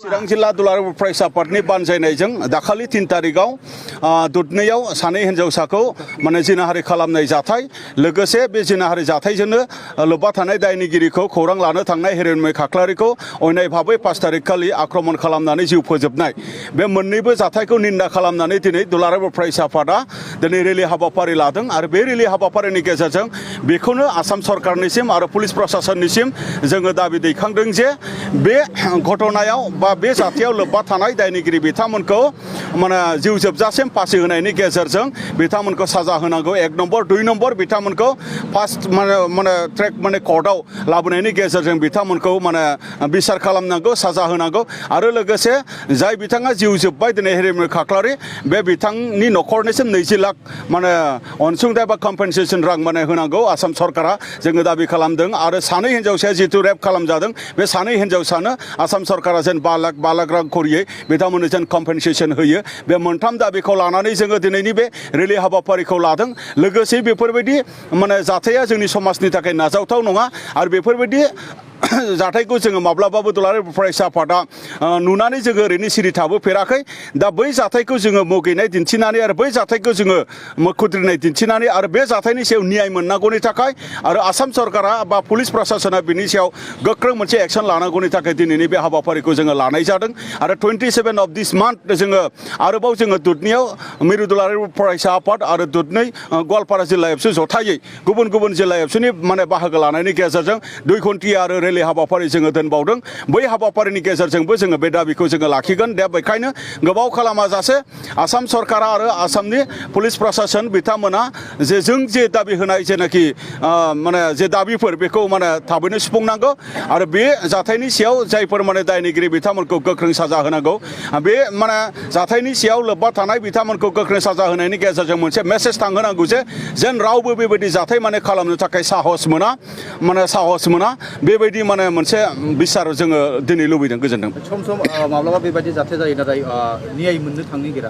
चिरां जिल्ला दुलाराय फरायसा आफादनि बानजायनायजों दाखालि 3 तारिखआव दुधनैयाव सानै हिनजावसाखौ माने जिनाहारि खालामनाय जाथाय लोगोसे बे जिनाहारि जाथायजोंनो लोब्बा थानाय दायनिगिरिखौ खौरां लानो थांनाय हिरण्मय खाख्लारिखौ अयनाय भाबै 5 तारिख खालि आक्रमण खालामनानै जिउ फोजोबनाय बे मोन्नैबो जाथायखौ निन्दा खालामनानै दिनै दुलाराय फरायसा आफादा दिनै रेलि हाबाफारि लादों आरो बे रेलि हाबाफारिनि गेजेरजों बेखौनो आसाम सरकारनिसिम आरो पुलिस प्रशासननिसिम जोङो दाबि दैखांदों जे बे घटनायाव बा बे जाथायाव लोब्बा थानाय दायनिगिरि बिथांमोनखौ माने जिउ जोबजासिम फासि होनायनि गेजेरजों बिथांमोनखौ साजा होनांगौ 1 नम्बर 2 नम्बर बिथांमोनखौ फार्स्ट माने ट्रेक माने कोर्टआव लाबोनायनि गेजेरजों बिथांमोनखौ माने बिसार खालामनांगौ साजा होनांगौ आरो लोगोसे जाय बिथाङा जिउ जोब्बाय दिनै हिरण्मय खाख्लारि बे बिथांनि न'खरनिसिम 20 लाख माने अनसुंथाइ बा कम्पेनसेसन रां माने होनांगौ आसाम सरकारा जोङो दाबि खालामदों आरो सानै हिनजावसाया जितु रेप खालामजादों बे सानै हिनजावसानो आसाम सरकारा जेन 5 लाख रां खरियै बिथांमोननो जेन कम्पेनसेसन होयो बे मोनथाम दाबिखौ लानानै जोङो दिनैनि बे रेलि हाबाफारिखौ लादों लोगोसे बेफोरबायदि माने जाथाया जोंनि समाजनि थाखाय नाजावथाव नङा आरो बेफोरबायदि जाथायखौ जोङो माब्लाबाबो दुलाराय फरायसा आफादा नुनानै जोङो ओरैनो सिरि थाबोफेराखै दा बै जाथायखौ जोङो मुगैनाय दिन्थिनानै आरो बै जाथायखौ जोङो खुद्रिनाय दिन्थिनानै आरो बे जाथायनि सायाव न्याय मोननांगौनि थाखाय आरो आसाम सरकारा बा पुलिस प्रशासना बिनि सायाव गोख्रों मोनसे एक्सन लानांगौनि थाखाय दिनैनि बे हाबाफारिखौ जोङो लानाय जादों आरो 27 अफ दिस मान्थ जोङो आरोबाव जोङो दुधनैयाव मिरु दुलाराय फरायसा आफाद आरो दुधनै गवालपारा जिल्ला एबसु जथायै गुबुन गुबुन जिल्ला एबसुनि माने बाहागो लानायनि गेजेरजों 2 घन्टिया आरो रेलि हाबाफारि जोङो दोनबावदों बै हाबाफारिनि गेजेरजोंबो जोङो बे दाबिखौ जोङो लाखिगोन दा बेखायनो गोबाव खालामाजासे आसाम सरकारा आरो आसामनि पुलिस प्रशासन बिथांमोना जे जों जे दाबि होनाय जेनाखि माने जे दाबिफोर बेखौ माने थाबैनो सुफुंनांगौ आरो बे जाथायनि सायाव जायफोर माने दायनिगिरि बिथांमोनखौ गोख्रों साजा होनांगौ बे माने जाथायनि सायाव लोब्बा थानाय बिथांमोनखौ गोख्रों साजा होनायनि गेजेरजों मोनसे मेसेज थांहोनांगौ जे जेन रावबो बेबायदि जाथाय माने खालामनो थाखाय साहस मोना बेबायदि माने मोनसे बिसार जोङो दिनै लुबैदों गोजोनदों सम माब्लाबा बेबायदि जाथाय जायो नाथाय न्याय मोननो थांनो नागिरा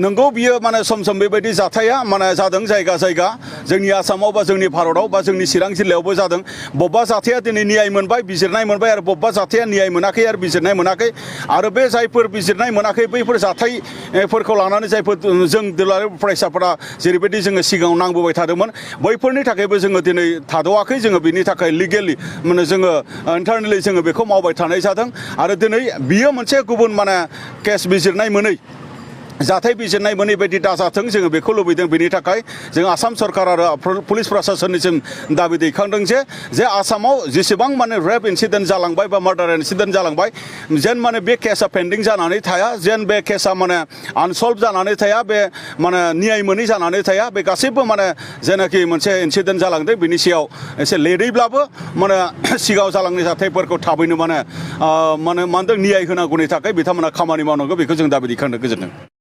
नंगौ बियो माने सम बेबायदि जाथाया माने जादों जायगा जोंनि आसामाव बा जोंनि भारताव बा जोंनि चिरां जिल्लायावबो जादों बबेबा जाथाया दिनै न्याय मोनबाय बिजिरनाय मोनबाय आरो बबेबा जाथाया न्याय मोनाखै आरो बिजिरनाय मोनाखै आरो बे जायफोर बिजिरनाय मोनाखै बैफोर जाथायफोरखौ लानानै जायफोर जों दुलाराय फरायसाफोरा जेरैबायदि जोङो सिगाङाव नांबोबाय थादोंमोन बैफोरनि थाखायबो जोङो दिनै थाद'आखै जोङो बिनि थाखाय लिगेलि माने जोङो इन्टारनेलि जोङो बेखौ मावबाय थानाय जादों आरो दिनै बियो मोनसे गुबुन माने केस बिजिरनाय मोनै जाथाय बिजिरनाय मोनै बायदि दाजाथों जोङो बेखौ लुबैदों बेनि थाखाय जों आसाम सरकार आरो पुलिस प्रशासननिसिम दाबि दैखांदों जे आसामाव जेसेबां माने रेप इन्सिडेन्ट जालांबाय बा मार्डार इन्सिडेन्ट जालांबाय जेन माने बे केसा पेन्डिं जानानै थाया जेन बे केसा माने आनसल्भ जानानै थाया बे माने न्याय मोनै जानानै थाया बे गासैबो माने जेनाखि मोनसे इन्सिडेन्ट जालांदों बिनि सायाव एसे लेटैब्लाबो माने सिगाङाव जालांनाय जाथायफोरखौ थाबैनो माने मा होनदों न्याय होनांगौनि थाखाय बिथांमोना खामानि मावनांगौ बेखौ जों दाबि दैखांदों गोजोनदों